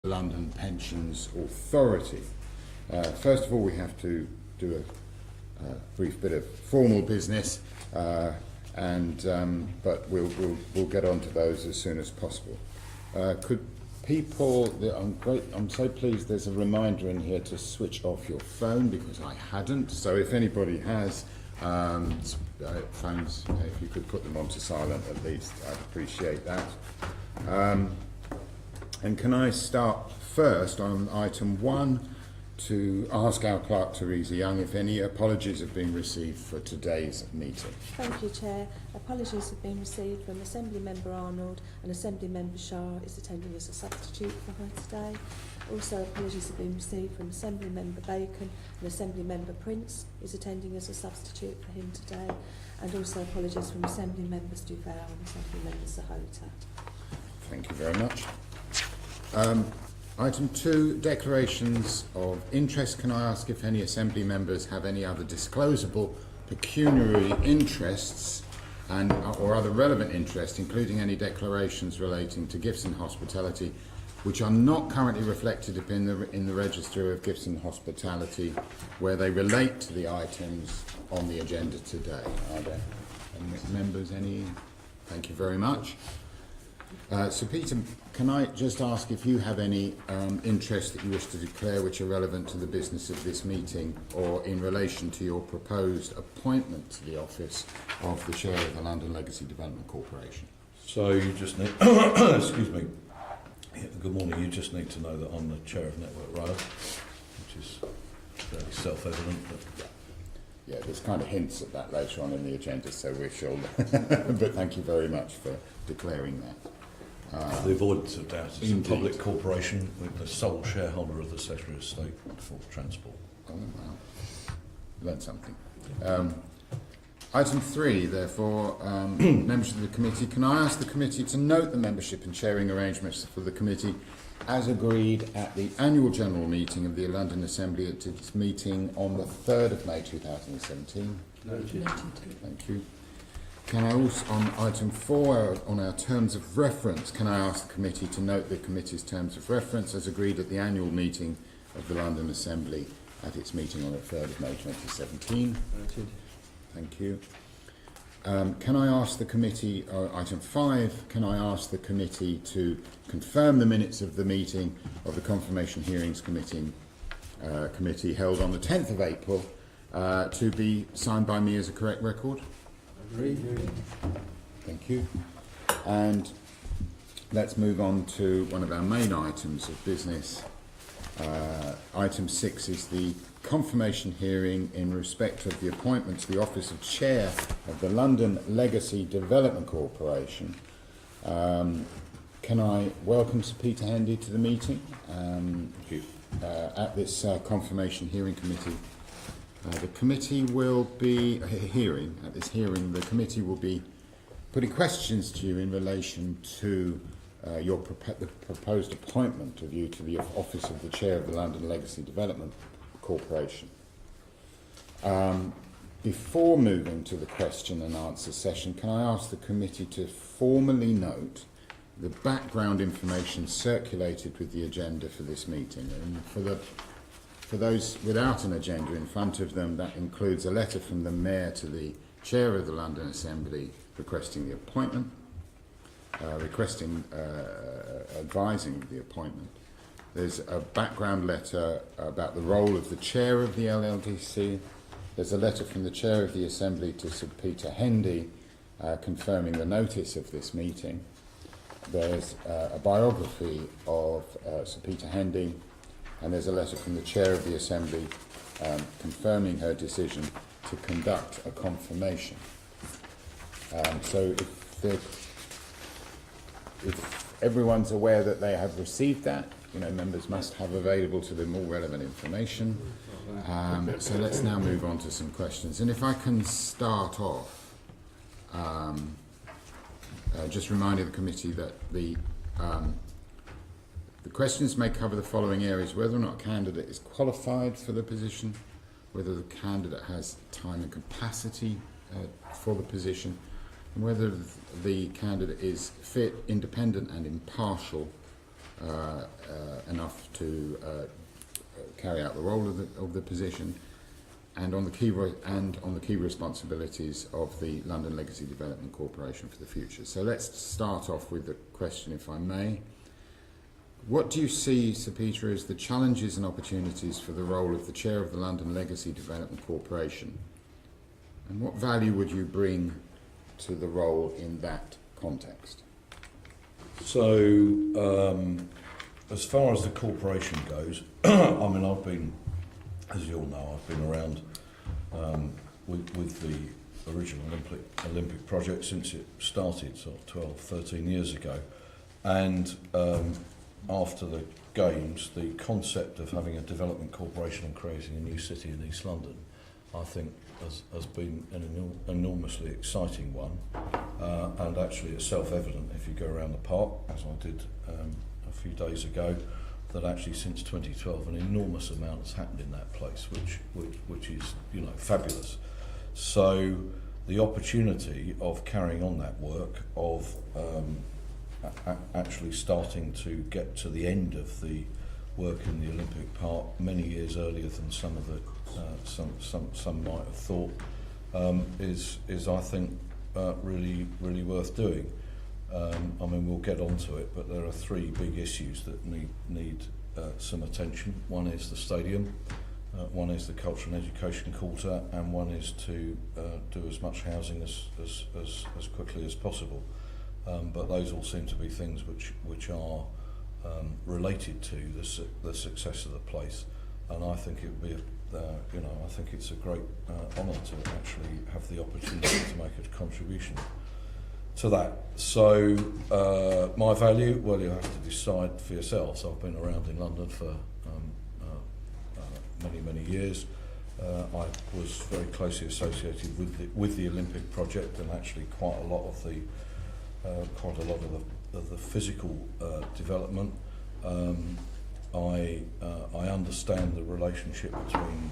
London Pensions Authority. First of all, we have to do a brief bit of formal business, but we'll get on to those as soon as possible. Could people? I'm so pleased. There's a reminder in here to switch off your phone because I hadn't. So if anybody has phones, if you could put them onto silent at least, I'd appreciate that. And can I start first on item 1 to ask our clerk Teresa Young if any apologies have been received for today's meeting. Thank you, Chair. Apologies have been received from Assembly Member Arnold and Assembly Member Shah is attending as a substitute for her today. Also, apologies have been received from Assembly Member Bacon and Assembly Member Prince is attending as a substitute for him today. And also apologies from Assembly Members Duval and Assembly Member Sahota. Thank you very much. Item 2, declarations of interest. Can I ask if any Assembly members have any other disclosable pecuniary interests or other relevant interests, including any declarations relating to gifts and hospitality, which are not currently reflected in the register of gifts and hospitality, where they relate to the items on the agenda today? Are there any members? Any? Thank you very much. So Peter, can I just ask if you have any interests that you wish to declare which are relevant to the business of this meeting or in relation to your proposed appointment to the office of the Chair of the London Legacy Development Corporation? So you just need, excuse me, good morning, you just need to know that I'm the Chair of Network Rail, which is fairly self-evident. But yeah, there's kind of hints at that later on in the agenda, so we shall, but thank you very much for declaring that. The avoidance of doubt is a public corporation with the sole shareholder of the Secretary of State for Transport. Oh, wow. Learned something. Item 3, therefore, members of the committee, can I ask the committee to note the membership and chairing arrangements for the committee as agreed at the annual general meeting of the London Assembly at its meeting on the 3rd of May 2017? Noted. Thank you. Can I also, on item 4, on our terms of reference, can I ask the committee to note the committee's terms of reference as agreed at the annual meeting of the London Assembly at its meeting on the 3rd of May 2017? Noted. Thank you. Can I ask the committee, item 5, can I ask the committee to confirm the minutes of the meeting of the Confirmation Hearings Committee held on the 10th of April to be signed by me as a correct record? Agreed. Thank you. And let's move on to one of our main items of business. Item 6 is the confirmation hearing in respect of the appointment to the office of Chair of the London Legacy Development Corporation. Can I welcome Sir Peter Hendy to the meeting? Thank you. At this confirmation hearing committee. The committee will be the committee will be putting questions to you in relation to the proposed appointment of you to the office of the Chair of the London Legacy Development Corporation. Before moving to the question and answer session, can I ask the committee to formally note the background information circulated with the agenda for this meeting? And for those without an agenda in front of them, that includes a letter from the Mayor to the Chair of the London Assembly requesting the appointment, advising of the appointment. There's a background letter about the role of the Chair of the LLDC. There's a letter from the Chair of the Assembly to Sir Peter Hendy confirming the notice of this meeting. There's a biography of Sir Peter Hendy, and there's a letter from the Chair of the Assembly confirming her decision to conduct a confirmation. So if everyone's aware that they have received that, members must have available to them all relevant information. So let's now move on to some questions. And if I can start off, just reminding the committee that the questions may cover the following areas: whether or not a candidate is qualified for the position, whether the candidate has time and capacity for the position, and whether the candidate is fit, independent and impartial enough to carry out the role of the position, and on the key responsibilities of the London Legacy Development Corporation for the future. So let's start off with the question, if I may. What do you see, Sir Peter, as the challenges and opportunities for the role of the Chair of the London Legacy Development Corporation? And what value would you bring to the role in that context? So, as far as the corporation goes, I mean, I've been, as you all know, I've been around with the original Olympic project since it started, sort of 12, 13 years ago. And after the Games, the concept of having a development corporation and creating a new city in East London, I think has been an enormously exciting one, and actually it's self-evident if you go around the park, as I did a few days ago, that actually since 2012 an enormous amount has happened in that place, which is, you know, fabulous. So the opportunity of carrying on that work, of actually starting to get to the end of the work in the Olympic Park many years earlier than some of the some might have thought, is I think really worth doing. I mean, we'll get onto it, but there are three big issues that need some attention. One is the stadium, one is the culture and education quarter, and one is to do as much housing as quickly as possible. But those all seem to be things which are related to the success of the place, and I think it would be I think it's a great honour to actually have the opportunity to make a contribution to that. So my value, well, you have to decide for yourselves. I've been around in London for many years. I was very closely associated with the Olympic project, and actually quite a lot of the physical development. I understand the relationship between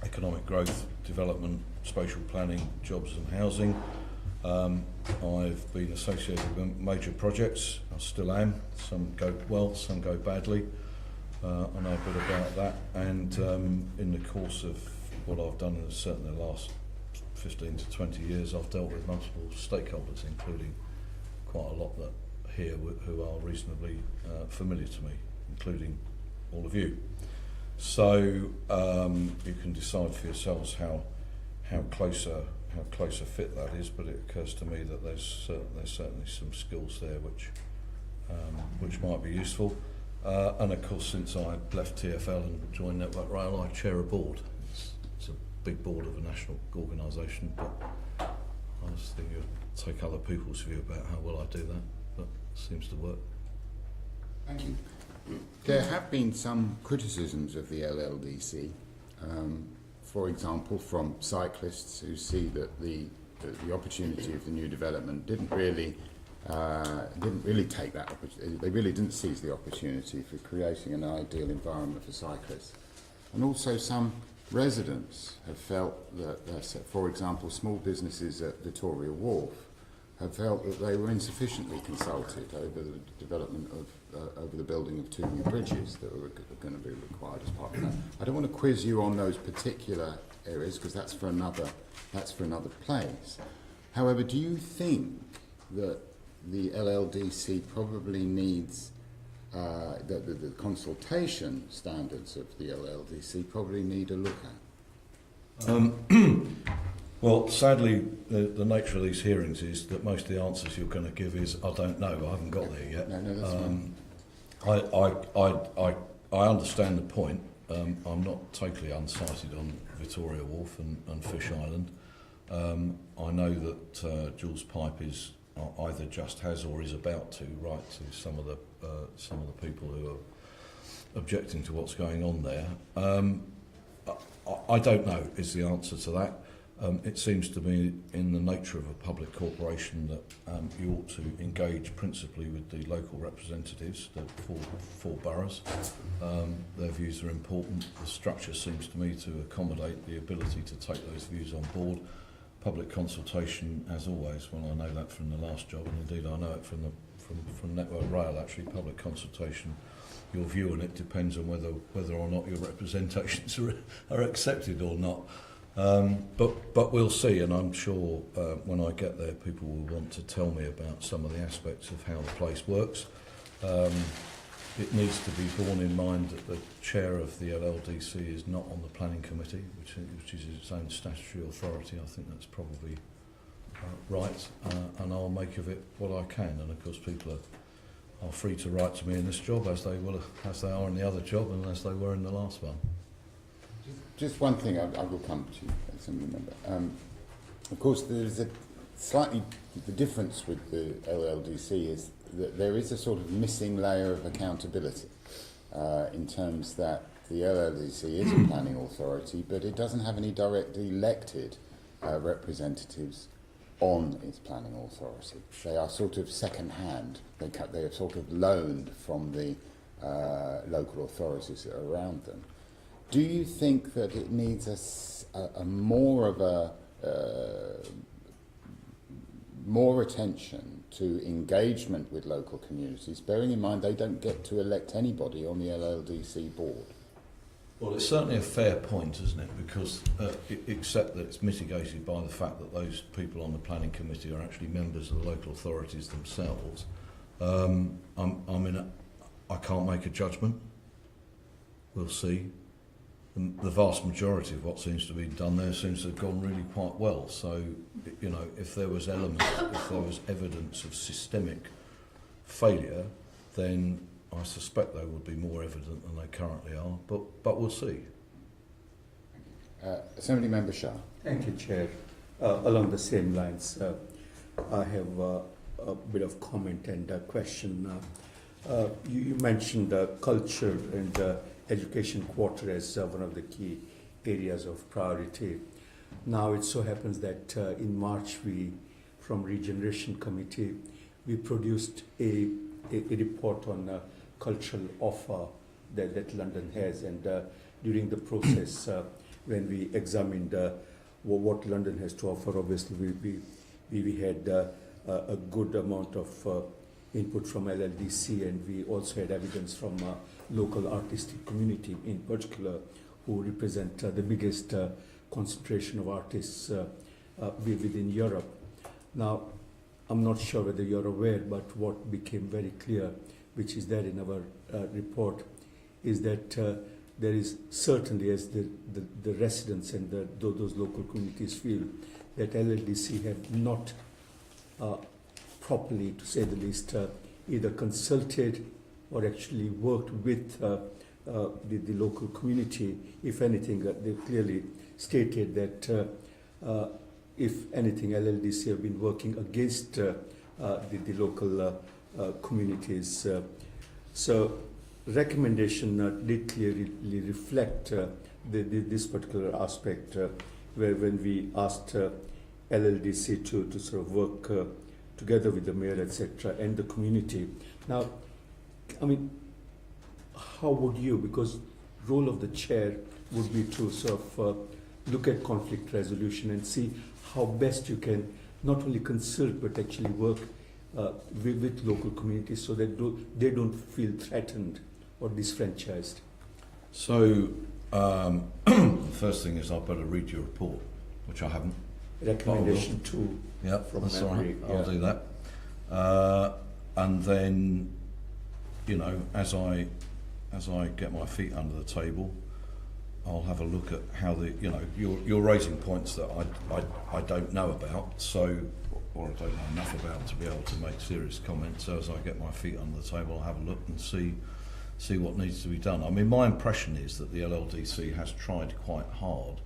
economic growth, development, spatial planning, jobs and housing. I've been associated with major projects. I still am. Some go well, some go badly. I know a bit about that. And in the course of what I've done, in certainly the last 15 to 20 years, I've dealt with multiple stakeholders, including quite a lot that here who are reasonably familiar to me, including all of you. So you can decide for yourselves how close a fit that is, but it occurs to me that there's certainly some skills there which might be useful. And of course, since I left TfL and joined Network Rail, I chair a board. It's a big board of a national organisation, but I just think you'll take other people's view about how well I do that, but it seems to work. Thank you. There have been some criticisms of the LLDC, for example, from cyclists who see that the opportunity of the new development didn't really take that opportunity. They really didn't seize the opportunity for creating an ideal environment for cyclists. And also some residents have felt that, for example, small businesses at Victoria Wharf have felt that they were insufficiently consulted over the development of over the building of two new bridges that were going to be required as part of that. I don't want to quiz you on those particular areas because that's for another place. However, do you think that the LLDC probably needs the consultation standards of the LLDC probably need a look at? Well, sadly, the nature of these hearings is that most of the answers you're going to give is, I don't know, I haven't got there yet. No, that's fine. I understand the point. I'm not totally unsighted on Victoria Wharf and Fish Island. I know that Jules Pipe is either just has or is about to write to some of the people who are objecting to what's going on there. I don't know is the answer to that. It seems to me in the nature of a public corporation that you ought to engage principally with the local representatives, the four boroughs. Their views are important. The structure seems to me to accommodate the ability to take those views on board. Public consultation, as always, well, I know that from the last job, and indeed I know it from from Network Rail, actually, public consultation. Your view on it depends on whether or not your representations are accepted or not. But we'll see, and I'm sure when I get there, people will want to tell me about some of the aspects of how the place works. It needs to be borne in mind that the chair of the LLDC is not on the planning committee, which is its own statutory authority. I think that's probably right, and I'll make of it what I can. And of course, people are free to write to me in this job as they are in the other job and as they were in the last one. Just one thing I will come to, Assembly Member. Of course, there's the difference with the LLDC is that there is a sort of missing layer of accountability in terms that the LLDC is a planning authority, but it doesn't have any directly elected representatives on its planning authority. They are sort of second-hand. They are sort of loaned from the local authorities that are around them. Do you think that it needs a more of a more attention to engagement with local communities, bearing in mind they don't get to elect anybody on the LLDC board? Well, it's certainly a fair point, isn't it? Because except that it's mitigated by the fact that those people on the planning committee are actually members of the local authorities themselves. I can't make a judgment. We'll see. The vast majority of what seems to be done there seems to have gone really quite well. So, you know, if there was evidence of systemic failure, then I suspect they would be more evident than they currently are. But we'll see. Assembly Member Shah. Thank you, Chair. Along the same lines, I have a bit of comment and a question. You mentioned culture and education quarter as one of the key areas of priority. Now it so happens that in March from Regeneration Committee, we produced a report on cultural offer that London has, and during the process when we examined what London has to offer, obviously we had a good amount of input from LLDC, and we also had evidence from local artistic community in particular, who represent the biggest concentration of artists within Europe. Now, I'm not sure whether you're aware, but what became very clear, which is there in our report, is that there is certainly, as the residents and those local communities feel, that LLDC have not properly, to say the least, either consulted or actually worked with the local community. If anything, they clearly stated that if anything, LLDC have been working against the local communities. So recommendation did clearly reflect this particular aspect, where when we asked LLDC to sort of work together with the mayor, etc., and the community. Now, I mean, how would you, because role of the chair would be to sort of look at conflict resolution and see how best you can not only consult but actually work with local communities so that they don't feel threatened or disfranchised. So the first thing is I better read your report, which I haven't. Recommendation 2. Yeah, that's all right. I'll do that. And then, you know, as I get my feet under the table, I'll have a look at how you're raising points that I don't know about, so, or I don't know enough about to be able to make serious comments. So as I get my feet under the table, I'll have a look and see what needs to be done. I mean, my impression is that the LLDC has tried quite hard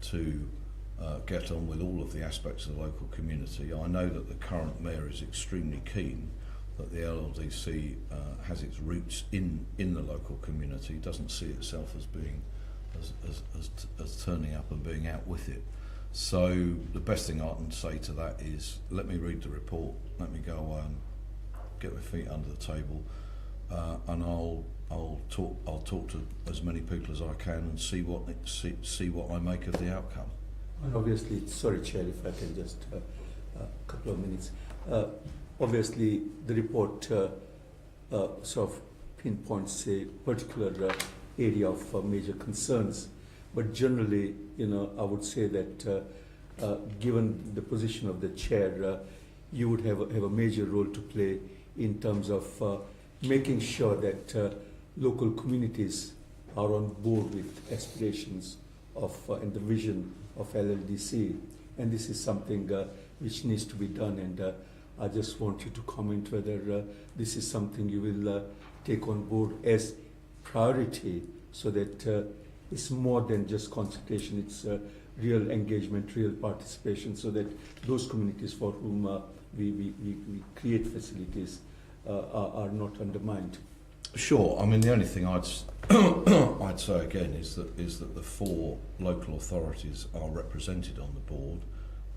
to get on with all of the aspects of the local community. I know that the current mayor is extremely keen that the LLDC has its roots in the local community, doesn't see itself as being as turning up and being out with it. So the best thing I can say to that is, let me read the report, let me go away and get my feet under the table, and I'll talk to as many people as I can and see what I make of the outcome. And obviously, sorry, Chair, if I can just a couple of minutes. obviously the report sort of pinpoints a particular area of major concerns, but generally, I would say that given the position of the chair, you would have a major role to play in terms of making sure that local communities are on board with aspirations of and the vision of LLDC, and this is something which needs to be done. And I just want you to comment whether this is something you will take on board as priority, so that it's more than just consultation, it's real engagement, real participation, so that those communities for whom we create facilities are not undermined. Sure. I mean, the only thing I'd say again is that the 4 local authorities are represented on the board,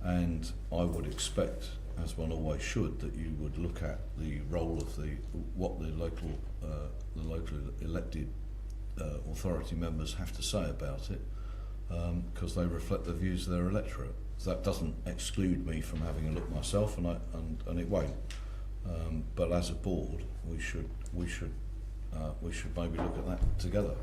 and I would expect, as one always should, that you would look at the role of what the local elected authority members have to say about it, because they reflect the views of their electorate. So that doesn't exclude me from having a look myself, and it won't. But as a board, we should maybe look at that together.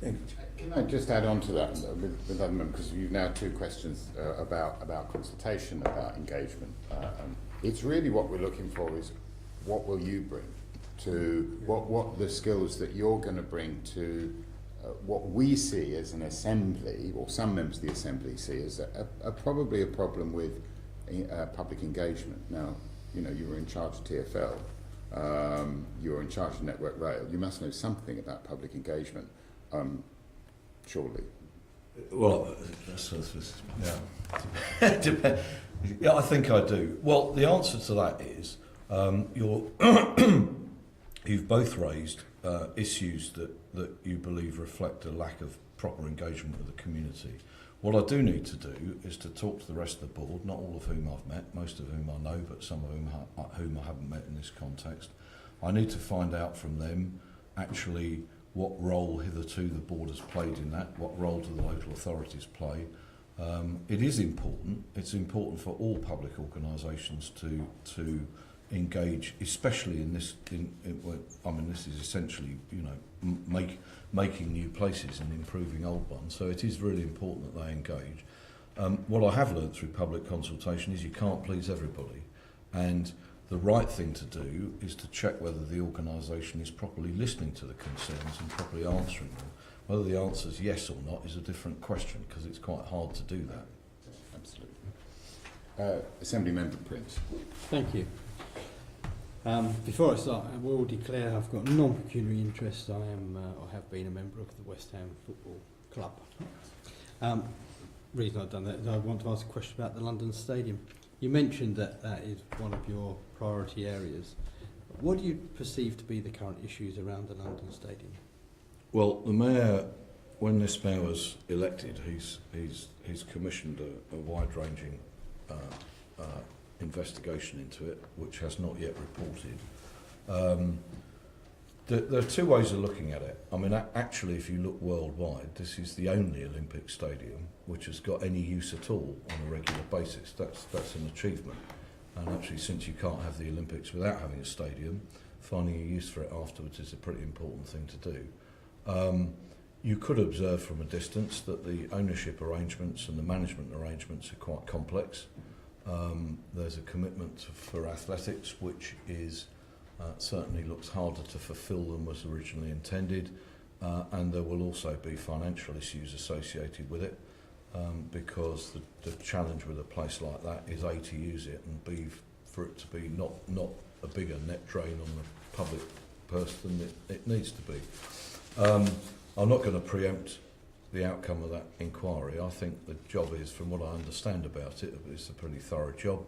Thank you. Can I just add on to that with other members, because you've now 2 questions about consultation, about engagement. It's really what we're looking for is what will you bring to what the skills that you're going to bring to what we see as an assembly, or some members of the assembly see as probably a problem with public engagement. Now, you were in charge of TfL, you were in charge of Network Rail. You must know something about public engagement, surely. Well, yeah. Yeah, I think I do. Well, the answer to that is you've both raised issues that you believe reflect a lack of proper engagement with the community. What I do need to do is to talk to the rest of the board, not all of whom I've met, most of whom I know, but some of whom I haven't met in this context. I need to find out from them actually what role hitherto the board has played in that, what role do the local authorities play. It is important. It's important for all public organisations to engage, especially in this. This is essentially, making new places and improving old ones. So it is really important that they engage. What I have learned through public consultation is you can't please everybody, and the right thing to do is to check whether the organisation is properly listening to the concerns and properly answering them. Whether the answer is yes or not is a different question, because it's quite hard to do that. Absolutely. Assembly Member Prince. Thank you. Before I start, I will declare I've got non-pecuniary interest. I have been a member of the West Ham Football Club. Reason I've done that is I want to ask a question about the London Stadium. You mentioned that is one of your priority areas. What do you perceive to be the current issues around the London Stadium? Well, the mayor, when this mayor was elected, he's commissioned a wide-ranging investigation into it, which has not yet reported. There are 2 ways of looking at it. I mean, actually, if you look worldwide, this is the only Olympic stadium which has got any use at all on a regular basis. That's an achievement. And actually, since you can't have the Olympics without having a stadium, finding a use for it afterwards is a pretty important thing to do. You could observe from a distance that the ownership arrangements and the management arrangements are quite complex. There's a commitment for athletics which is certainly looks harder to fulfil than was originally intended, and there will also be financial issues associated with it, because the challenge with a place like that is A, to use it, and B, for it to be not a bigger net drain on the public purse than it needs to be. I'm not going to preempt the outcome of that inquiry. I think the job is, from what I understand about it, it's a pretty thorough job.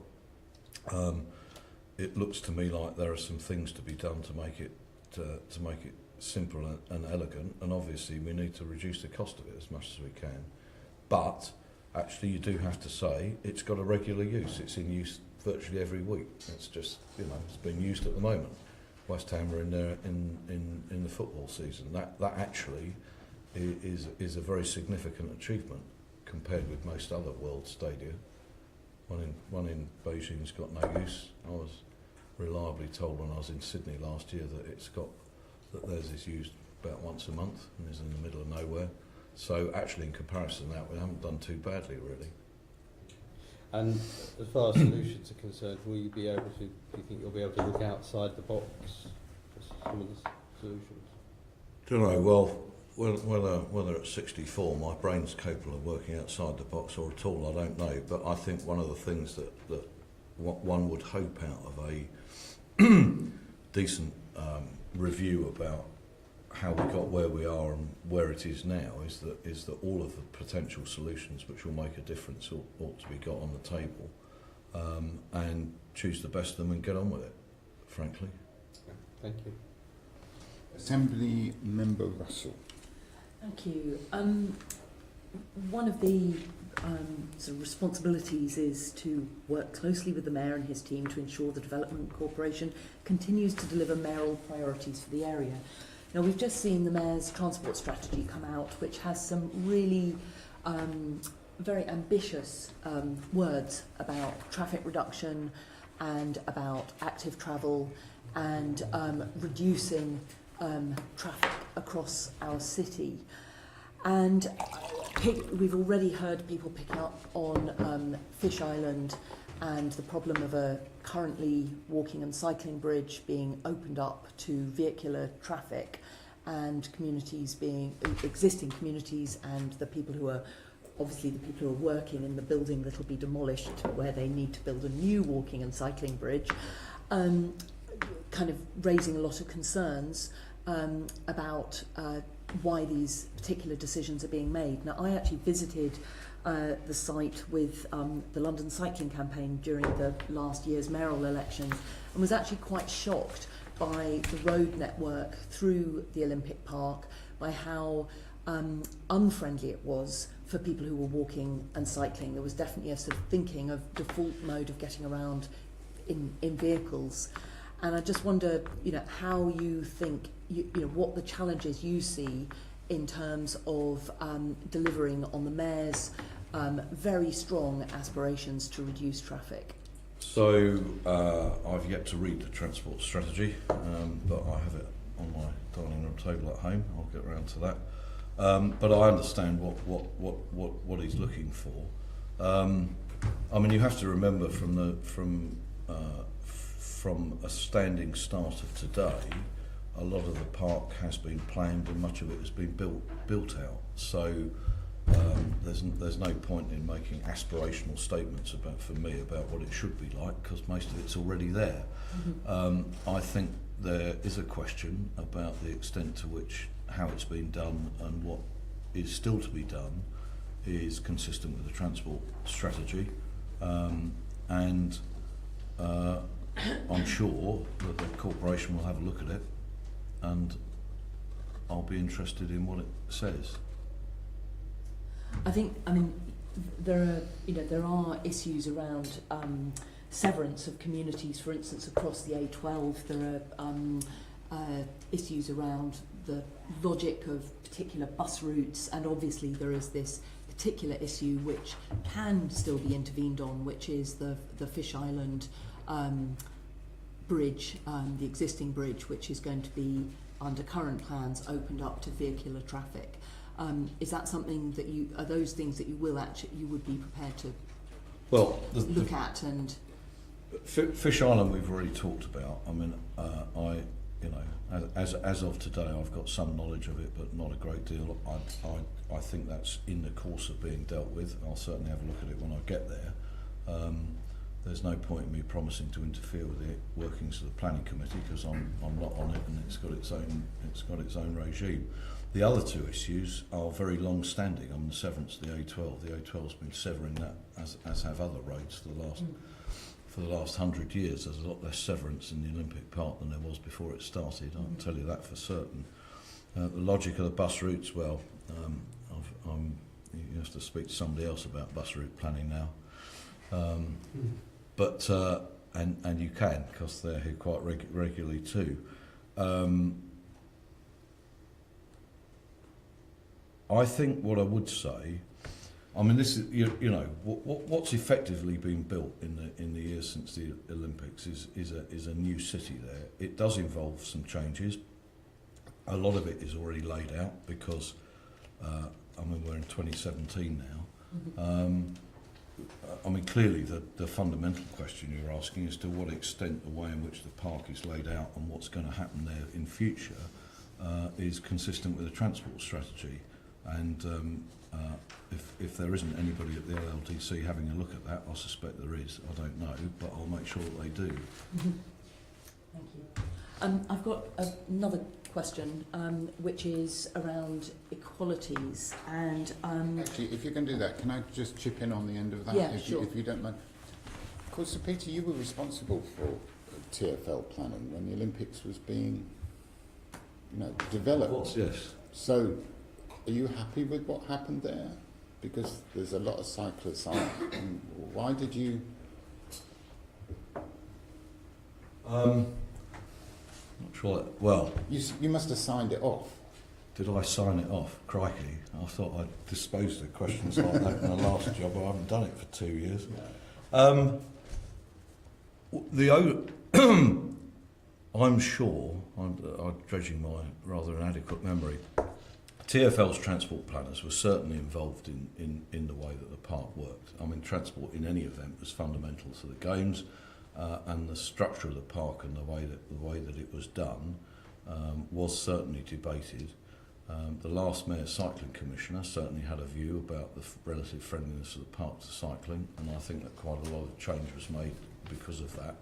It looks to me like there are some things to be done to make it simple and elegant, and obviously we need to reduce the cost of it as much as we can. But actually, you do have to say it's got a regular use. It's in use virtually every week. It's just, it's being used at the moment. West Ham are in there in the football season. That actually is a very significant achievement compared with most other world stadia. One in Beijing's got no use. I was reliably told when I was in Sydney last year that theirs is used about once a month and is in the middle of nowhere. So actually, in comparison to that, we haven't done too badly, really. And as far as solutions are concerned, will you be able to? Do you think you'll be able to look outside the box for some of the solutions? Don't know. Well, whether at 64 my brain's capable of working outside the box or at all, I don't know. But I think one of the things that one would hope out of a decent review about how we got where we are and where it is now is that all of the potential solutions which will make a difference ought to be got on the table, and choose the best of them and get on with it, frankly. Thank you. Assembly Member Russell. Thank you. One of the sort of responsibilities is to work closely with the Mayor and his team to ensure the Development Corporation continues to deliver mayoral priorities for the area. Now, we've just seen the Mayor's transport strategy come out, which has some really very ambitious words about traffic reduction and about active travel and reducing traffic across our city. And we've already heard people pick up on Fish Island and the problem of a currently walking and cycling bridge being opened up to vehicular traffic, and existing communities and the people who are working in the building that will be demolished where they need to build a new walking and cycling bridge, kind of raising a lot of concerns about why these particular decisions are being made. Now, I actually visited the site with the London Cycling Campaign during the last year's mayoral elections and was actually quite shocked by the road network through the Olympic Park, by how unfriendly it was for people who were walking and cycling. There was definitely a sort of thinking of default mode of getting around in vehicles. And I just wonder, how you think, what the challenges you see in terms of delivering on the Mayor's very strong aspirations to reduce traffic. So I've yet to read the transport strategy, but I have it on my dining room table at home. I'll get around to that. But I understand what he's looking for. I mean, you have to remember from a standing start of today, a lot of the park has been planned and much of it has been built out. So there's no point in making aspirational statements for me about what it should be like, because most of it's already there. Mm-hmm. I think there is a question about the extent to which how it's been done and what is still to be done is consistent with the transport strategy, and I'm sure that the corporation will have a look at it, and I'll be interested in what it says. I mean, there are issues around severance of communities. For instance, across the A12, there are issues around the logic of particular bus routes, and obviously there is this particular issue which can still be intervened on, which is the Fish Island bridge, the existing bridge, which is going to be, under current plans, opened up to vehicular traffic. Is that something that are those things that you would be prepared to look at? And Fish Island we've already talked about. I mean, as of today, I've got some knowledge of it, but not a great deal. I think that's in the course of being dealt with. I'll certainly have a look at it when I get there. There's no point in me promising to interfere with the workings of the planning committee, because I'm not on it, and it's got its own regime. The other two issues are very long-standing. I mean, the severance of the A12. The A12's been severing that, as have other roads for the last 100 years. There's a lot less severance in the Olympic Park than there was before it started. I can tell you that for certain. The logic of the bus routes. Well, you have to speak to somebody else about bus route planning now. But and you can, because they're here quite regularly too. I think what I would say, I mean, this is you know what's effectively been built in the years since the Olympics is a new city there. It does involve some changes. A lot of it is already laid out because I mean we're in 2017 now. I mean, clearly the fundamental question you're asking is to what extent the way in which the park is laid out and what's going to happen there in future is consistent with the transport strategy. And if there isn't anybody at the LLDC having a look at that, I suspect there is. I don't know, but I'll make sure that they do. Thank you. I've got another question, which is around equalities. And Actually, if you can do that, can I just chip in on the end of that? Yeah, if you don't mind. Of course, Sir Peter, you were responsible for TfL planning when the Olympics was being, developed. Yes. So, are you happy with what happened there? Because there's a lot of cyclists on. And why did you? Not sure. Well, You must have signed it off. did I sign it off? Crikey! I thought I'd disposed of questions like that in the last job. I haven't done it for 2 years. I'm sure, I'm dredging my rather inadequate memory, TfL's transport planners were certainly involved in the way that the park worked. I mean, transport in any event was fundamental to the games, and the structure of the park and the way that it was done was certainly debated. The last Mayor Cycling Commissioner certainly had a view about the relative friendliness of the park to cycling, and I think that quite a lot of change was made because of that.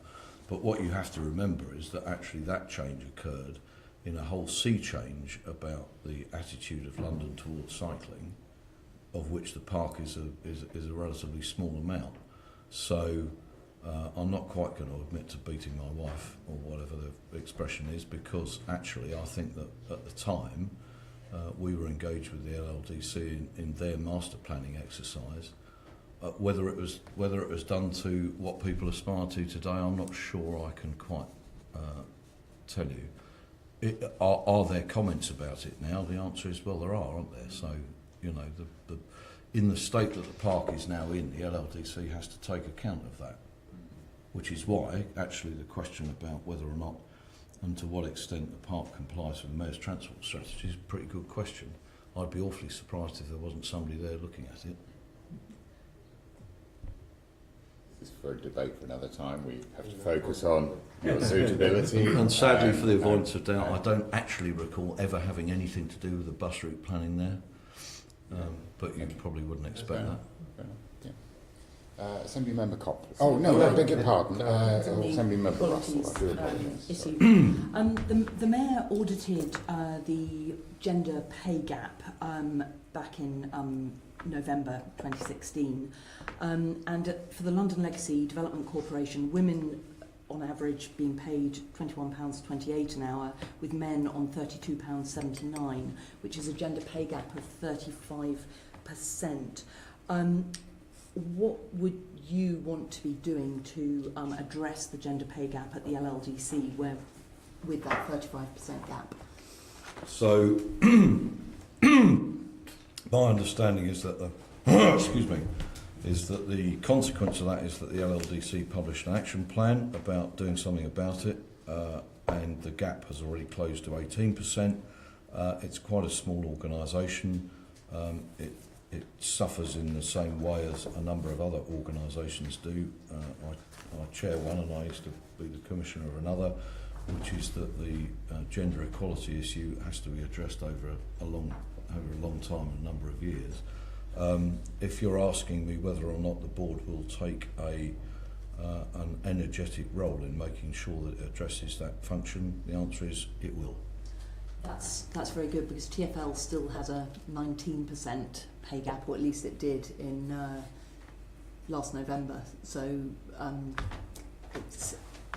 But what you have to remember is that actually that change occurred in a whole sea change about the attitude of London towards cycling, of which the park is a relatively small amount. So I'm not quite going to admit to beating my wife, or whatever the expression is, because actually I think that at the time we were engaged with the LLDC in their master planning exercise. Whether it was done to what people aspire to today, I'm not sure I can quite tell you. Are there comments about it now? The answer is, well, there are, aren't there? So, in the state that the park is now in, the LLDC has to take account of that, which is why, actually, the question about whether or not and to what extent the park complies with the Mayor's transport strategy is a pretty good question. I'd be awfully surprised if there wasn't somebody there looking at it. This is for a debate for another time. We have to focus on your suitability. And sadly, for the avoidance of doubt, I don't actually recall ever having anything to do with the bus route planning there. But you probably wouldn't expect that. Assembly Member Copp. Oh, no, I beg your pardon. Assembly Member Russell, I do apologise. Issue. The Mayor audited the gender pay gap back in November 2016. And for the London Legacy Development Corporation, women on average being paid £21.28 an hour, with men on £32.79, which is a gender pay gap of 35%. What would you want to be doing to address the gender pay gap at the LLDC with that 35% gap? So, my understanding is that the consequence of that is that the LLDC published an action plan about doing something about it, and the gap has already closed to 18%. It's quite a small organisation. It suffers in the same way as a number of other organisations do. I chair one, and I used to be the commissioner of another, which is that the gender equality issue has to be addressed over a long time, a number of years. If you're asking me whether or not the board will take an energetic role in making sure that it addresses that function, the answer is it will. That's very good, because TfL still has a 19% pay gap, or at least it did in last November. So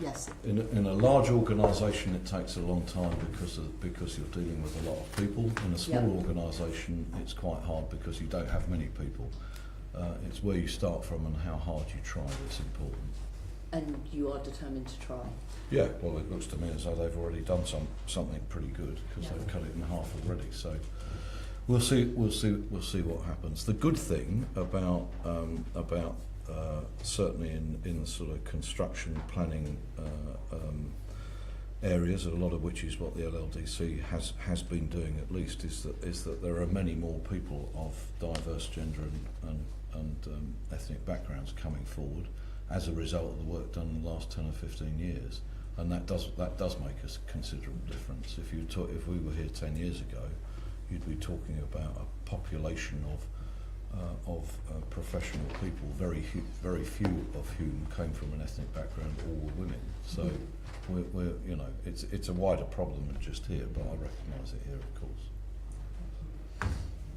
yes. In a large organisation, it takes a long time because you're dealing with a lot of people. In a small organisation, it's quite hard because you don't have many people. It's where you start from and how hard you try that's important. And you are determined to try? Yeah, well, it looks to me as though they've already done something pretty good, because they've cut it in half already. So We'll see what happens. The good thing about certainly in the sort of construction planning areas, a lot of which is what the LLDC has been doing at least, is that there are many more people of diverse gender and ethnic backgrounds coming forward as a result of the work done in the last 10 or 15 years, and that does make a considerable difference. If we were here 10 years ago, you'd be talking about a population of professional people, very few of whom came from an ethnic background or were women. So we're you know, it's a wider problem than just here, but I recognise it here, of course.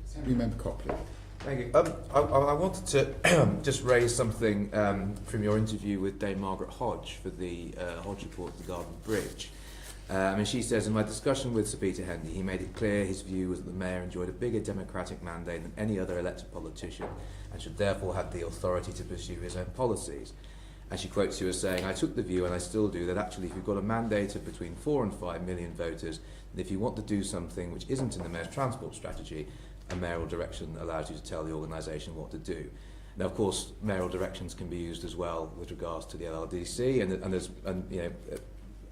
Assembly Member Copley. Thank you. I wanted to just raise something from your interview with Dame Margaret Hodge for the Hodge report of the Garden Bridge. She says, in my discussion with Sir Peter Hendy, he made it clear his view was that the Mayor enjoyed a bigger democratic mandate than any other elected politician and should therefore have the authority to pursue his own policies. And she quotes you as saying, I took the view, and I still do, that actually if you've got a mandate of between 4 and 5 million voters, and if you want to do something which isn't in the Mayor's transport strategy, a mayoral direction allows you to tell the organisation what to do. Now, of course, mayoral directions can be used as well with regards to the LLDC, and you know,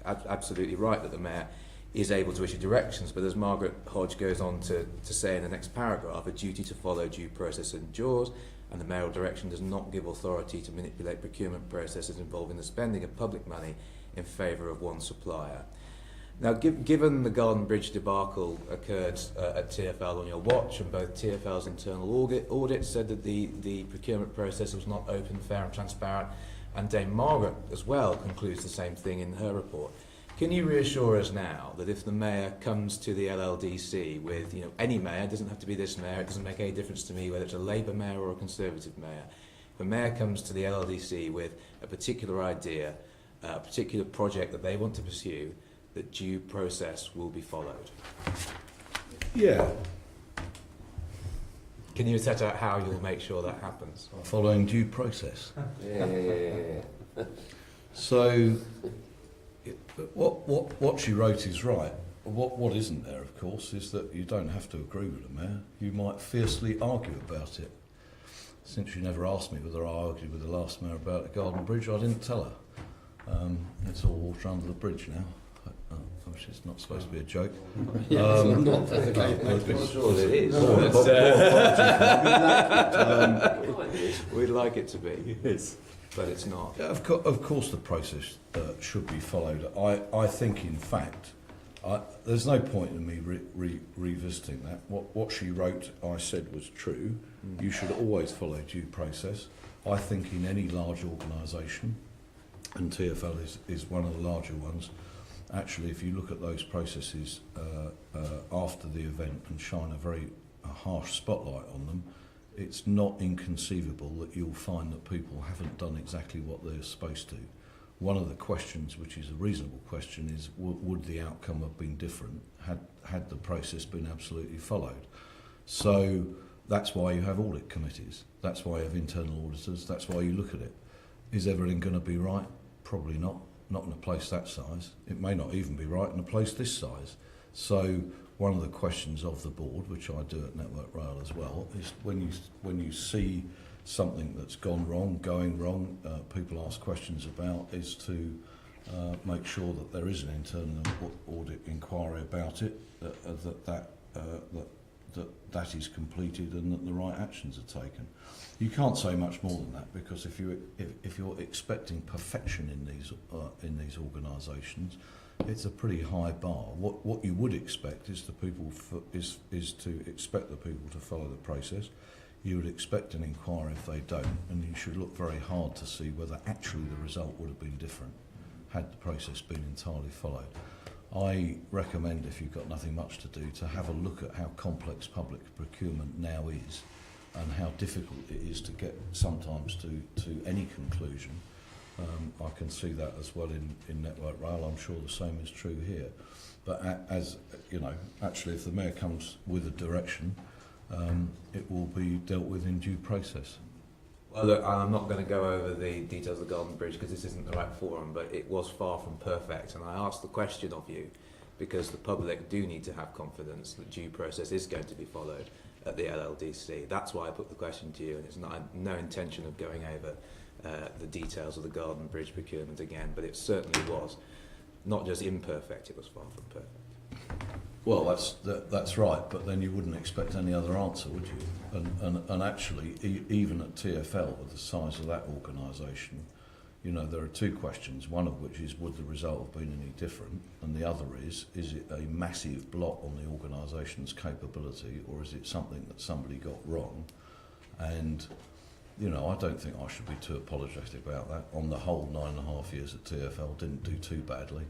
absolutely right that the Mayor is able to issue directions, but as Margaret Hodge goes on to say in the next paragraph, a duty to follow due process endures, and the mayoral direction does not give authority to manipulate procurement processes involving the spending of public money in favour of one supplier. Now, given the Garden Bridge debacle occurred at TfL on your watch, and both TfL's internal audit said that the procurement process was not open, fair and transparent, and Dame Margaret as well concludes the same thing in her report, can you reassure us now that if the Mayor comes to the LLDC with, you know, any Mayor, it doesn't have to be this Mayor, it doesn't make any difference to me whether it's a Labour Mayor or a Conservative Mayor, if a Mayor comes to the LLDC with a particular idea, a particular project that they want to pursue, that due process will be followed? Yeah. Can you set out how you'll make sure that happens? Following due process. Yeah. So, what she wrote is right. What isn't there, of course, is that you don't have to agree with the Mayor. You might fiercely argue about it. Since you never asked me whether I argued with the last Mayor about the Garden Bridge, I didn't tell her. It's all water under the bridge now. Which is not supposed to be a joke. Yeah, I'm not okay. I'm sure it is. We'd like it to be, Yes. but it's not. Yeah, of course the process should be followed. I think, in fact, there's no point in me revisiting that. What she wrote, I said, was true. You should always follow due process. I think in any large organisation, and TfL is one of the larger ones, actually, if you look at those processes after the event and shine a harsh spotlight on them, it's not inconceivable that you'll find that people haven't done exactly what they're supposed to. One of the questions, which is a reasonable question, is would the outcome have been different had the process been absolutely followed? So that's why you have audit committees. That's why you have internal auditors. That's why you look at it. Is everything going to be right? Probably not. Not in a place that size. It may not even be right in a place this size. So one of the questions of the board, which I do at Network Rail as well, is when you see something that's gone wrong, going wrong, people ask questions about, is to make sure that there is an internal audit inquiry about it, that is completed and that the right actions are taken. You can't say much more than that, because if you're expecting perfection in these organisations, it's a pretty high bar. What you would expect is is to expect the people to follow the process. You would expect an inquiry if they don't, and you should look very hard to see whether actually the result would have been different had the process been entirely followed. I recommend, if you've got nothing much to do, to have a look at how complex public procurement now is and how difficult it is to get sometimes to any conclusion. I can see that as well in Network Rail. I'm sure the same is true here. But as you know, actually, if the Mayor comes with a direction, it will be dealt with in due process. Well, look, I'm not going to go over the details of the Garden Bridge because this isn't the right forum, but it was far from perfect. And I asked the question of you because the public do need to have confidence that due process is going to be followed at the LLDC. That's why I put the question to you, and it's no intention of going over the details of the Garden Bridge procurement again, but it certainly was not just imperfect, it was far from perfect. Well, that's right, but then you wouldn't expect any other answer, would you? And actually, even at TfL, with the size of that organisation, you know, there are two questions, one of which is, would the result have been any different? And the other is it a massive blot on the organisation's capability, or is it something that somebody got wrong? And, you know, I don't think I should be too apologetic about that. On the whole, 9.5 years at TfL didn't do too badly.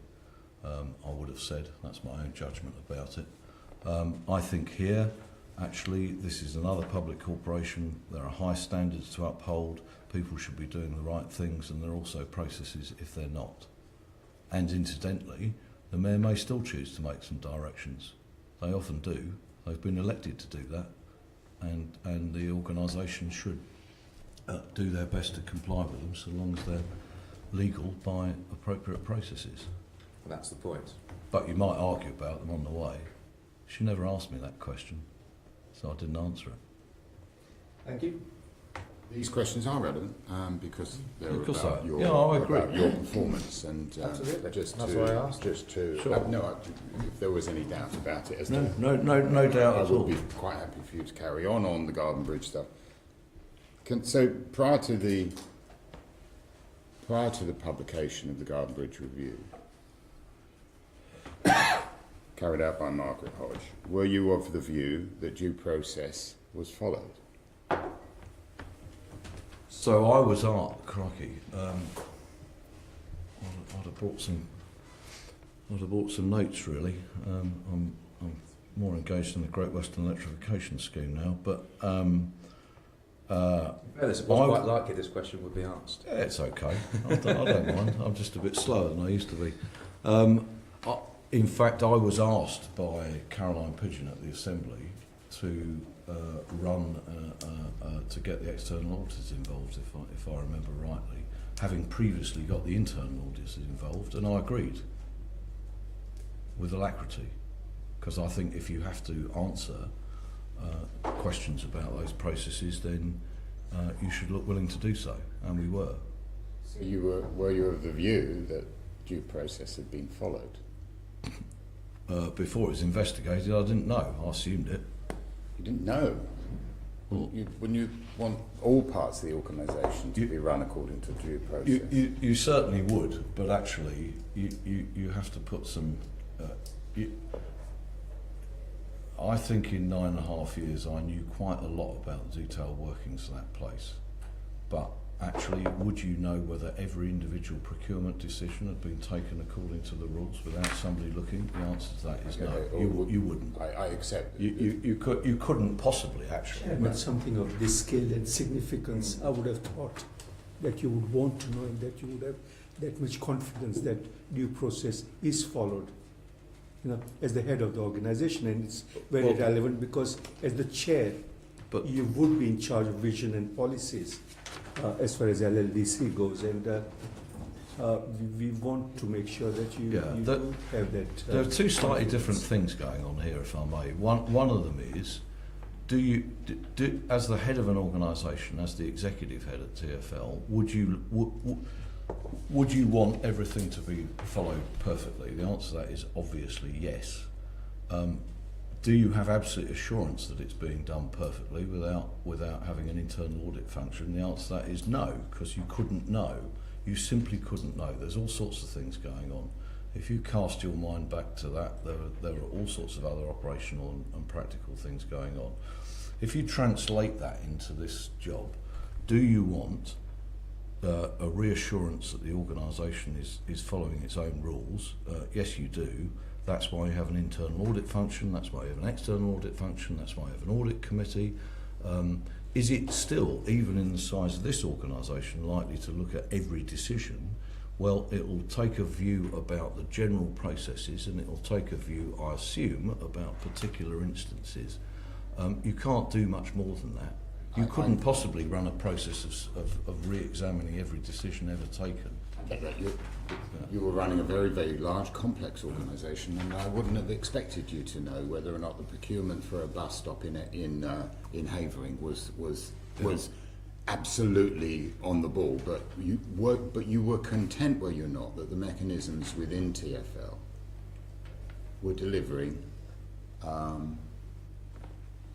I would have said, that's my own judgment about it. I think here, actually, this is another public corporation. There are high standards to uphold. People should be doing the right things, and there are also processes if they're not. And incidentally, the mayor may still choose to make some directions. They often do. They've been elected to do that, and the organisation should do their best to comply with them, so long as they're legal by appropriate processes. That's the point. But you might argue about them on the way. She never asked me that question, so I didn't answer it. Thank you. These questions are relevant because they're Of course about they your, are. Yeah, I agree. about your performance, and Absolutely. just That's to, why I asked. Just to, Sure. no, if there was any doubt about it, as No I doubt at will all. be quite happy for you to carry on the Garden Bridge stuff. So prior to the publication of the Garden Bridge review, carried out by Margaret Hodge, were you of the view that due process was followed? So I was crikey. I'd have brought some notes really. I'm more engaged in the Great Western Electrification Scheme now, but It was quite likely this question would be asked. yeah, it's okay. I don't mind. I'm just a bit slower than I used to be. In fact, I was asked by Caroline Pigeon at the Assembly to to get the external auditors involved, if I remember rightly, having previously got the internal auditors involved, and I agreed with alacrity, because I think if you have to answer questions about those processes, then you should look willing to do so, and we were. So were you of the view that due process had been followed? Before it was investigated, I didn't know. I assumed it. You didn't know. Wouldn't you want all parts of the organisation to be run according to due process? You certainly would, but actually you have to put some... I think in 9.5 years I knew quite a lot about the detailed workings of that place. But actually, would you know whether every individual procurement decision had been taken according to the rules without somebody looking? The answer to that is no. You wouldn't. I accept. You couldn't possibly actually. But something of this scale and significance, I would have thought that you would want to know, and that you would have that much confidence that due process is followed. You know, as the head of the organisation, and it's very relevant because as the chair, you would be in charge of vision and policies as far as LLDC goes, and we want to make sure that you do have that. There are two slightly different things going on here, if I may. One of them is, do you, as the head of an organisation, as the executive head at TfL, would you want everything to be followed perfectly? The answer to that is obviously yes. Do you have absolute assurance that it's being done perfectly without having an internal audit function? The answer to that is no, because you couldn't know. You simply couldn't know. There's all sorts of things going on. If you cast your mind back to that, there are all sorts of other operational and practical things going on. If you translate that into this job, do you want a reassurance that the organisation is following its own rules? Yes, you do. That's why you have an internal audit function, that's why you have an external audit function, that's why you have an audit committee. Is it still, even in the size of this organisation, likely to look at every decision? Well, it will take a view about the general processes, and it will take a view, I assume, about particular instances. You can't do much more than that. You couldn't possibly run a process of re-examining every decision ever taken. that you were running a very, very large, complex organisation, and I wouldn't have expected you to know whether or not the procurement for a bus stop in Havering was absolutely on the ball. But you were content, were you not, that the mechanisms within TfL were delivering?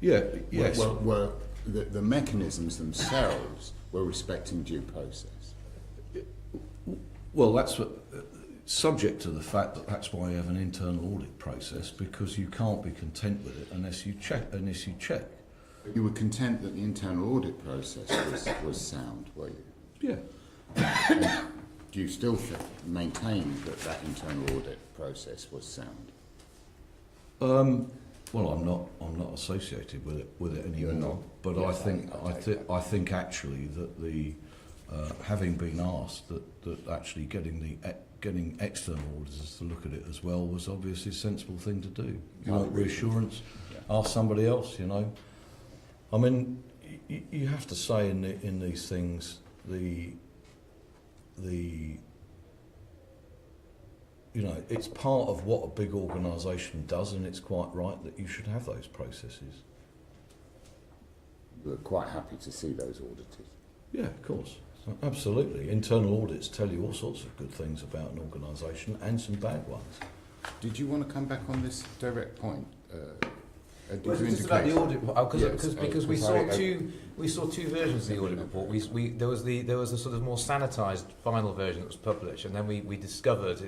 Yes. Were the mechanisms themselves were respecting due process? Well, that's what, subject to the fact that that's why you have an internal audit process, because you can't be content with it unless you check. You were content that the internal audit process was sound, were you? Yeah. Do you still maintain that internal audit process was sound? Well, I'm not associated with it anymore. You're not. But Yes, I think actually that the having been asked that actually getting external auditors to look at it as well was obviously a sensible thing to do. You want reassurance? Yeah. Ask somebody else. You know. I mean, you have to say in these things you know, it's part of what a big organisation does, and it's quite right that you should have those processes. You were quite happy to see those auditors? Yeah, of course. Absolutely. Internal audits tell you all sorts of good things about an organisation and some bad ones. Did you want to come back on this direct point? Did Well, you just about the indicate? audit, because we saw I- two versions of the audit report. There was a sort of more sanitised final version that was published, and then we discovered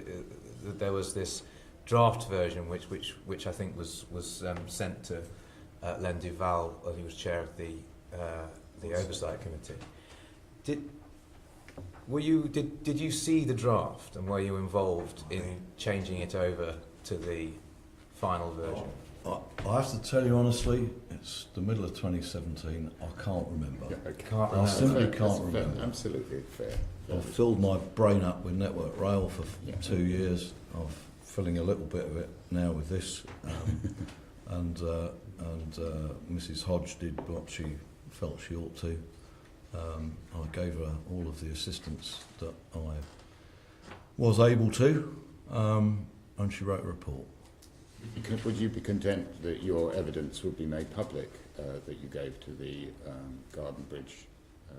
that there was this draft version which I think was sent to Len Duval, who was chair of the oversight committee. Did you see the draft, and were you involved in changing it over to the final version? I have to tell you honestly, it's the middle of 2017. I can't remember. Yeah, okay. I simply That's can't fair, remember. Absolutely fair. I've filled my brain up with Network Rail for Yeah. 2 years. I'm filling a little bit of it now with this, and Mrs. Hodge did what she felt she ought to. I gave her all of the assistance that I was able to, and she wrote a report. Would you be content that your evidence would be made public that you gave to the Garden Bridge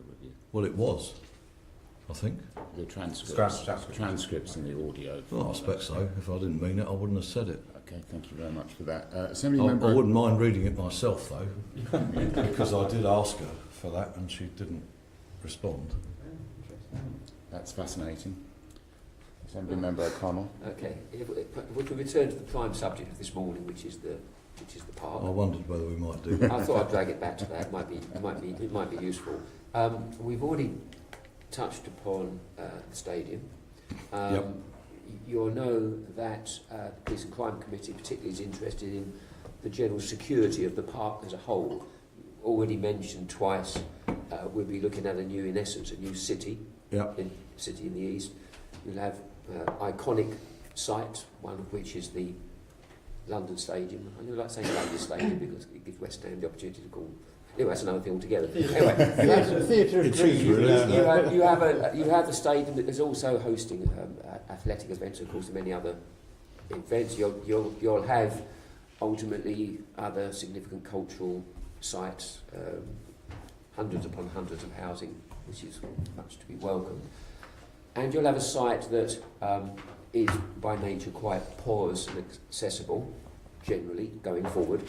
review? Well, it was, I think. The transcripts and the audio. Well, I expect so. If I didn't mean it, I wouldn't have said it. Okay, thank you very much for that. Assembly I member. wouldn't mind reading it myself, though, because I did ask her for that and she didn't respond. That's fascinating. Assembly member O'Connell. Okay. If we could return to the prime subject of this morning, which is the park. I wondered whether we might do that. I thought I'd drag it back to that. It might be useful. We've already touched upon the stadium. Yep. You'll know that the Police and Crime Committee particularly is interested in the general security of the park as a whole. Already mentioned twice, we'll be looking at a new city. Yep. City in the east. You'll have iconic sites, one of which is the London Stadium. I never like saying London Stadium because it gives West Ham the opportunity to call. Anyway, that's another thing altogether. Anyway, Theatre you have the stadium that is also hosting athletic events, of course, and many other events. You'll have ultimately other significant cultural sites, hundreds upon hundreds of housing, which is much to be welcomed. And you'll have a site that is by nature quite porous and accessible, generally, going forward.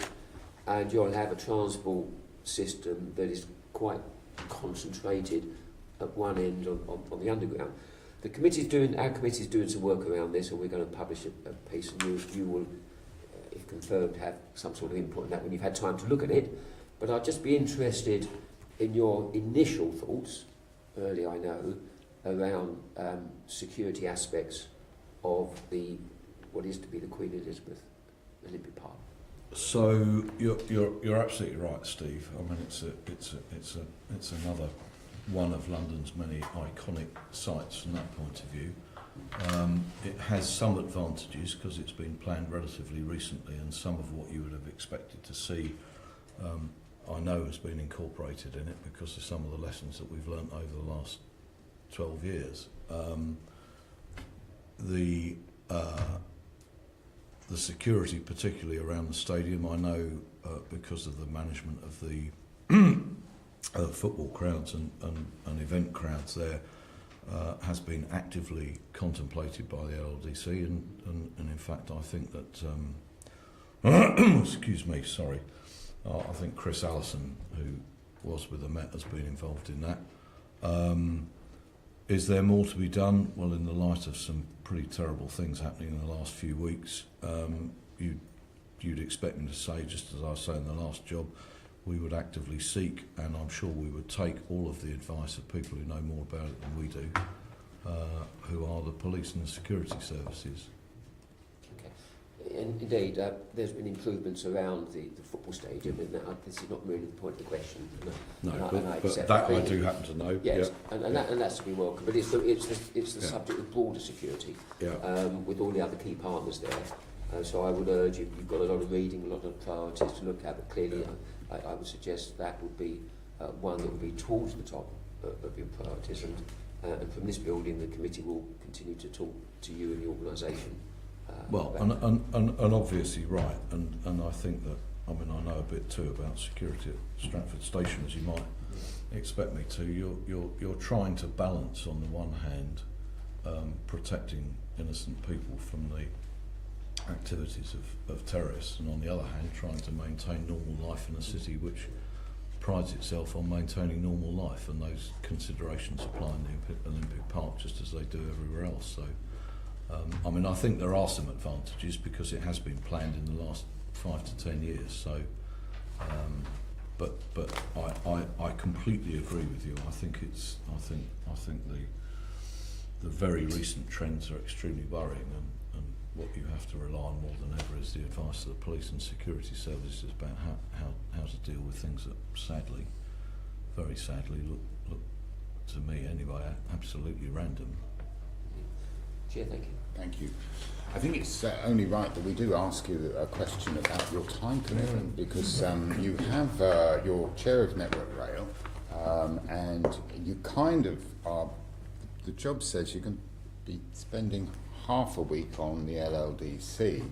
And you'll have a transport system that is quite concentrated at one end on the underground. Our committee is doing some work around this, and we're going to publish a piece, and you will, if confirmed, have some sort of input on that when you've had time to look at it. But I'd just be interested in your initial thoughts, early I know, around security aspects of what is to be the Queen Elizabeth Olympic Park. So you're absolutely right, Steve. I mean, it's another one of London's many iconic sites from that point of view. It has some advantages because it's been planned relatively recently, and some of what you would have expected to see, I know, has been incorporated in it because of some of the lessons that we've learnt over the last 12 years. the security, particularly around the stadium, I know because of the management of the football crowds and event crowds there, has been actively contemplated by the LLDC, and in fact I think that excuse me, sorry, I think Chris Allison, who was with the Met, has been involved in that. Is there more to be done? Well, in the light of some pretty terrible things happening in the last few weeks, you'd expect me to say, just as I say in the last job, we would actively seek, and I'm sure we would take all of the advice of people who know more about it than we do, who are the police and the security services. Okay. And indeed, there's been improvements around the football stadium, and this is not really the point of the question. No, and but I accept that I do happen to know. Yes, yeah. and that's to be welcome. But it's the Yeah. subject of broader security, Yeah. with all the other key partners there. So I would urge you, you've got a lot of reading, a lot of priorities to look at, but clearly I would suggest that would be one that would be towards the top of your priorities. And from this building, the committee will continue to talk to you and the organisation. Well, and obviously right, and I think that, I mean, I know a bit too about security at Stratford Station, as you might expect me to. You're trying to balance, on the one hand, protecting innocent people from the activities of terrorists, and on the other hand trying to maintain normal life in a city which prides itself on maintaining normal life, and those considerations apply in the Olympic Park just as they do everywhere else. So I mean, I think there are some advantages because it has been planned in the last 5 to 10 years, so but I completely agree with you. I think the very recent trends are extremely worrying, and what you have to rely on more than ever is the advice of the police and security services about how to deal with things that sadly, very sadly, look to me anyway, absolutely random. Chair, thank you. Thank you. I think it's only right that we do ask you a question about your time commitment, because you have you're chair of Network Rail, and you kind of are, the job says you can be spending half a week on the LLDC.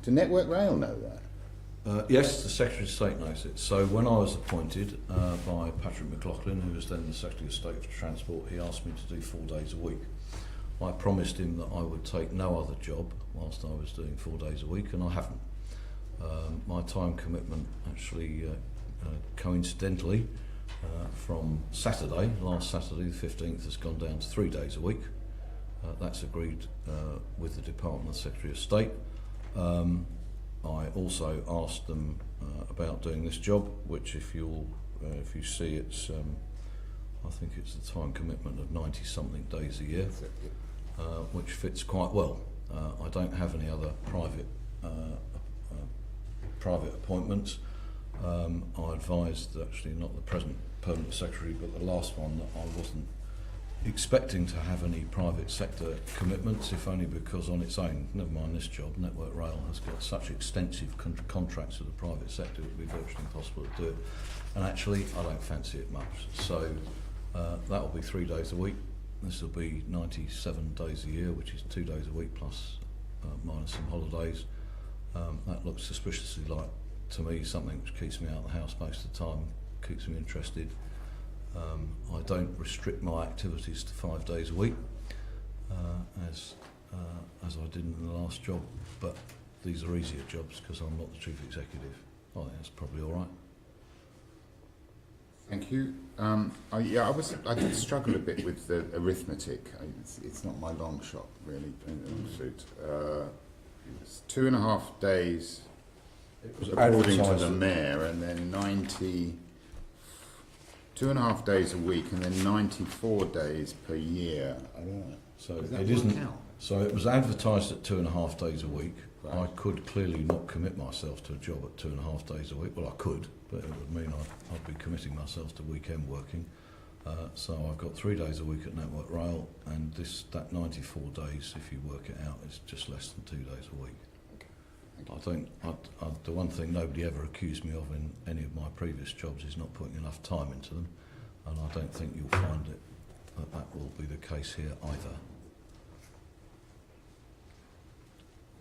Do Network Rail know that? Yes, the Secretary of State knows it. So when I was appointed by Patrick McMullan, who was then the Secretary of State for Transport, he asked me to do 4 days a week. I promised him that I would take no other job whilst I was doing 4 days a week, and I haven't. My time commitment actually, coincidentally, from Saturday, last Saturday the 15th, has gone down to 3 days a week. That's agreed with the Department of the Secretary of State. I also asked them about doing this job, which if you see, it's I think it's a time commitment of 90-something days a year, which fits quite well. I don't have any other private appointments. I advised, actually not the present permanent secretary, but the last one, that I wasn't expecting to have any private sector commitments, if only because on its own, never mind this job, Network Rail has got such extensive contracts with the private sector, it would be virtually impossible to do it. And actually, I don't fancy it much. So that will be 3 days a week. This will be 97 days a year, which is 2 days a week plus minus some holidays. That looks suspiciously like, to me, something which keeps me out of the house most of the time, keeps me interested. I don't restrict my activities to 5 days a week, as I did in the last job, but these are easier jobs because I'm not the chief executive. I think that's probably all right. Thank you. I did struggle a bit with the arithmetic. It's not my long shot, really. It's 2.5 days, according to the mayor, and then 2.5 days a week, and then 94 days per year. I don't know. So it isn't. So it was advertised at 2.5 days a week. Right. I could clearly not commit myself to a job at 2.5 days a week. Well, I could, but it would mean I'd be committing myself to weekend working. So I've got 3 days a week at Network Rail, and that 94 days, if you work it out, is just less than 2 days a week. The one thing nobody ever accused me of in any of my previous jobs is not putting enough time into them, and I don't think you'll find that will be the case here either.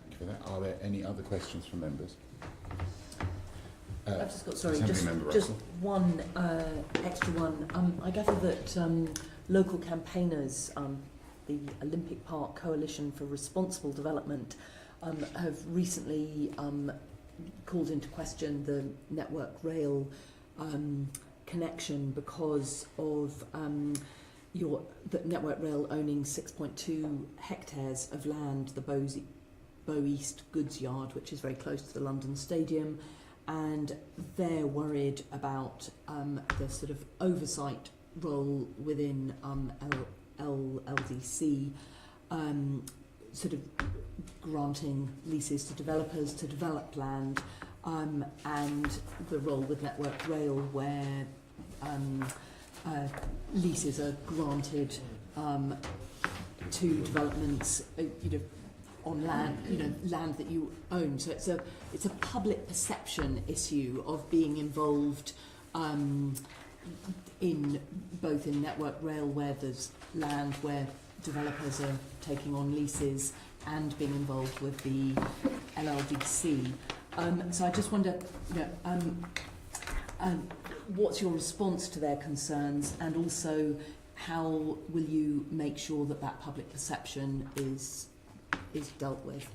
Thank you for that. Are there any other questions from members? I've just got, sorry, Assembly just Member just Russell. one extra one. I gather that local campaigners, the Olympic Park Coalition for Responsible Development, have recently called into question the Network Rail connection because of the Network Rail owning 6.2 hectares of land, the Bow East Goods Yard, which is very close to the London Stadium, and they're worried about the sort of oversight role within LDC, sort of granting leases to developers to develop land, and the role with Network Rail where leases are granted to developments, on land, land that you own. So it's a public perception issue of being involved in both in Network Rail, where there's land where developers are taking on leases, and being involved with the LLDC. So I just wonder, what's your response to their concerns, and also how will you make sure that that public perception is dealt with?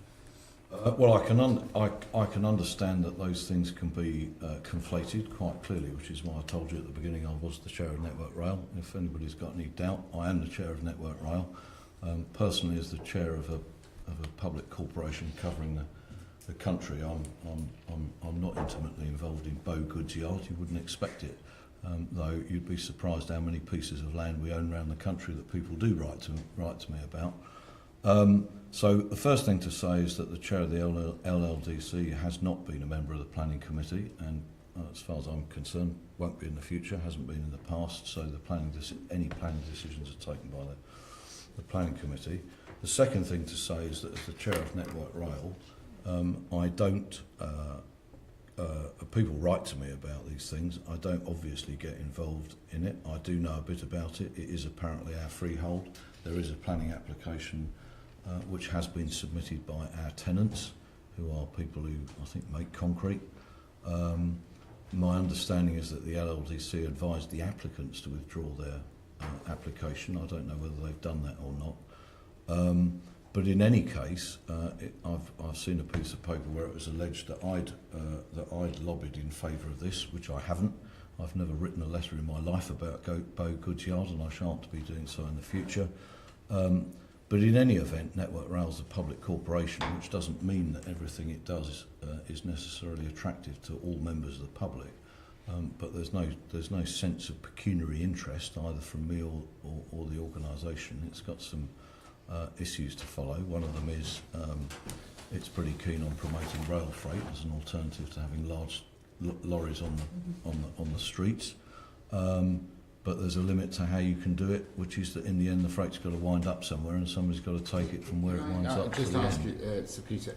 Well, I can understand that those things can be conflated quite clearly, which is why I told you at the beginning I was the chair of Network Rail. If anybody's got any doubt, I am the chair of Network Rail. Personally, as the chair of a public corporation covering the country, I'm not intimately involved in Bow Goods Yard. You wouldn't expect it, though you'd be surprised how many pieces of land we own around the country that people do write to me about. So the first thing to say is that the chair of the LLDC has not been a member of the planning committee, and as far as I'm concerned, won't be in the future, hasn't been in the past. So any planning decisions are taken by the planning committee. The second thing to say is that as the chair of Network Rail, I don't. People write to me about these things. I don't obviously get involved in it. I do know a bit about it. It is apparently our freehold. There is a planning application which has been submitted by our tenants, who are people who I think make concrete. My understanding is that the LLDC advised the applicants to withdraw their application. I don't know whether they've done that or not. But in any case, I've seen a piece of paper where it was alleged that I'd lobbied in favour of this, which I haven't. I've never written a letter in my life about Bow Goods Yard, and I shan't be doing so in the future. But in any event, Network Rail is a public corporation, which doesn't mean that everything it does is necessarily attractive to all members of the public. But there's no sense of pecuniary interest either from me or the organisation. It's got some issues to follow. One of them is it's pretty keen on promoting rail freight as an alternative to having large lorries on the streets. But there's a limit to how you can do it, which is that in the end the freight's got to wind up somewhere, and somebody's got to take it from where it winds up. Just ask you, Sir Peter,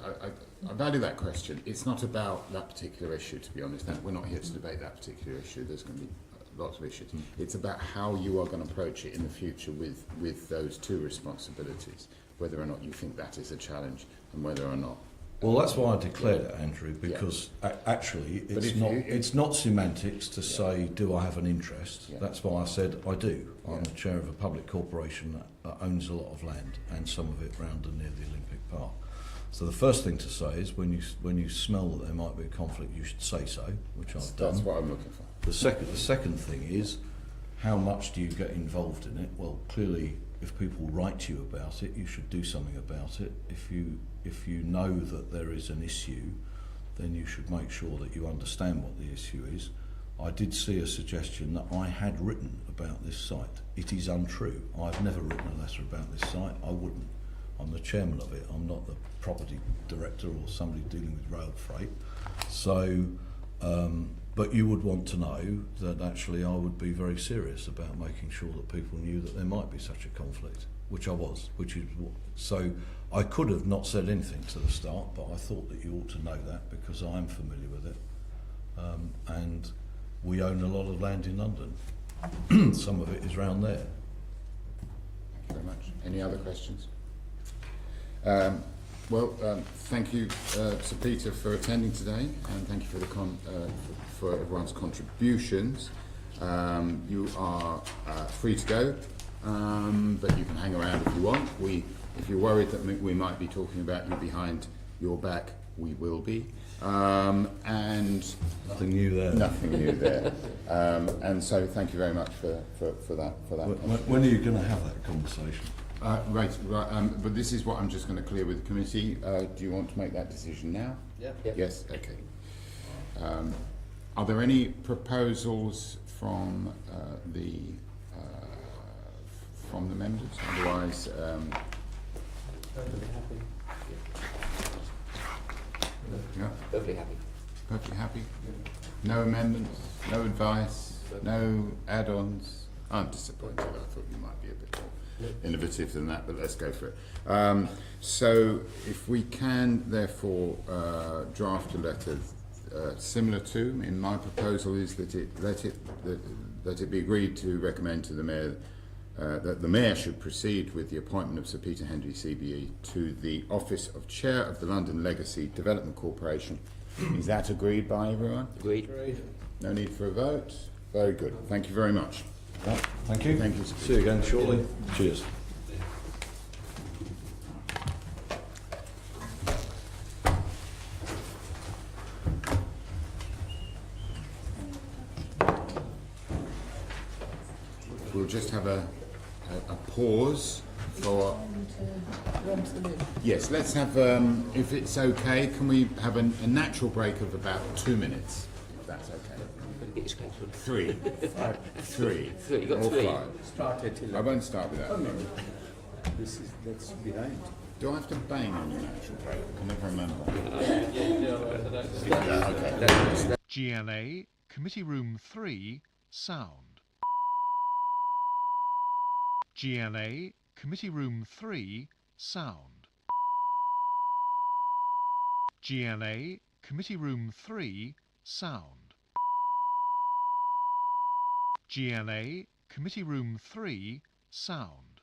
I value that question. It's not about that particular issue, to be honest. We're not here to debate that particular issue. There's going to be lots of issues. It's about how you are going to approach it in the future with those two responsibilities, whether or not you think that is a challenge, and whether or not. Well, that's why I declared it, Andrew, because actually it's not semantics to say, do I have an interest? Yeah. That's why I said I do. I'm the chair of a public corporation that owns a lot of land, and some of it round and near the Olympic Park. So the first thing to say is when you smell that there might be a conflict, you should say so, which I've done. That's what I'm looking for. The second thing is, how much do you get involved in it? Well, clearly, if people write to you about it, you should do something about it. If you know that there is an issue, then you should make sure that you understand what the issue is. I did see a suggestion that I had written about this site. It is untrue. I've never written a letter about this site. I wouldn't. I'm the chairman of it. I'm not the property director or somebody dealing with rail freight. So, but you would want to know that actually I would be very serious about making sure that people knew that there might be such a conflict, which I was, so I could have not said anything to the start, but I thought that you ought to know that because I am familiar with it. And we own a lot of land in London. Some of it is round there. Thank you very much. Any other questions? Well, thank you, Sir Peter, for attending today, and thank you for the for everyone's contributions. You are free to go, but you can hang around if you want. If you're worried that we might be talking about you behind your back, we will be. And Nothing new there. nothing new there. And so, thank you very much for that. When are you going to have that conversation? Right. But this is what I'm just going to clear with the committee. Do you want to make that decision now? Yeah. Yep. Yes. Okay. Are there any proposals from the members? Otherwise, yeah, Perfectly happy. perfectly happy. No amendments, no advice, no add-ons. I'm disappointed. I thought you might be a bit more innovative than that, but let's go for it. So, if we can, therefore, draft a letter similar to, in my proposal is that it be agreed to recommend to the mayor that the mayor should proceed with the appointment of Sir Peter Hendy CBE to the office of Chair of the London Legacy Development Corporation. Is that agreed by everyone? Agreed. No need for a vote? Very good. Thank you very much. Yeah, thank you. Thank you, Sir Peter. See you again shortly. Cheers. We'll just have a pause for... Yes, let's have, if it's okay, can we have a natural break of about 2 minutes, if that's okay? Better get your skates on. 3. 3. Three, you got or three. 5. Started till I won't start with that. that's behind. Do I have to bang on your natural break? I can never remember. Okay. GLA, Committee Room 3, sound. GLA, Committee Room 3, sound. GLA, Committee Room 3, sound. GLA, Committee Room 3, sound.